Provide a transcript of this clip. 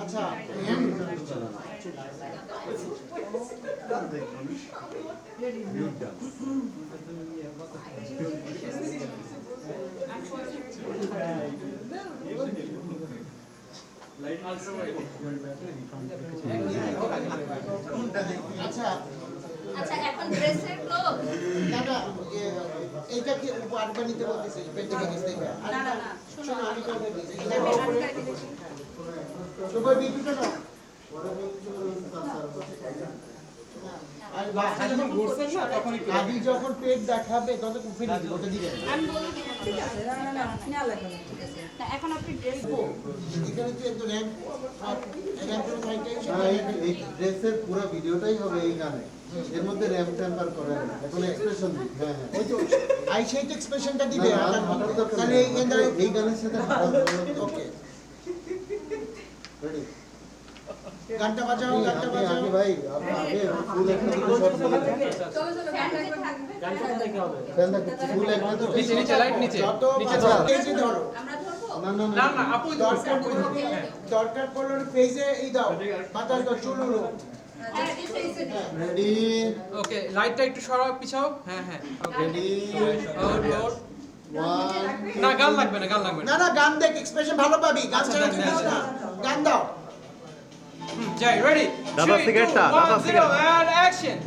আচ্ছা আচ্ছা আচ্ছা এখন ড্রেসের ক্লোথ না না এইটা কি আরেকবার নিতে বলতেছে পেন্টিং এর থেকে না না না শোনো আমি কথা বলছি শোনো সবাই বিদ্যুৎ না আর আদি যখন পেট দেখাবে তখন ফিরে দিবে ওটা দিবেন আমি বলবো কি ঠিক আছে না না না না লাগবে না ঠিক আছে না এখন আপনি ড্রেস এখানে যে একটু র্যাম্প র্যাম্পের হাইটাই এই ড্রেসের পুরো ভিডিওটাই হবে এই গানে এর মধ্যে র্যাম্প ট্যাম্পার করে না এখন এক্সপ্রেশন দিই হ্যাঁ হ্যাঁ ওই তো আই সেই এক্সপ্রেশনটা দিবে না, না, হাঁটার দরকার তাহলে নেই। এই এই গানের সাথে ওকে রেডি গানটা বাজাও গানটা বাজাও আগে ভাই আপনি আগে ফুল একটা দিকে শট চলো চলো গানটা থাকবে ফ্যান দেখো ফুল একটা তো নিচে নিচে লাইট নিচে যত নিচে বাজাও ধরো। পেজে ধরো আমরা ধরবো না না না না আপু দরকার পড়লে দরকার পড়লে পেজে এই দাও বাতাস দাও চুলুলো রেডি ওকে লাইটটা একটু সরাও পিছাও হ্যাঁ হ্যাঁ রেডি ওয়ান না গান লাগবে না গান লাগবে না না না গান দেখ এক্সপ্রেশন ভালো পাবি গান ছাড়া তুই পাস না গান দাও যাই রেডি দাদা সিগারেটটা, দাদা সিগারেট। And action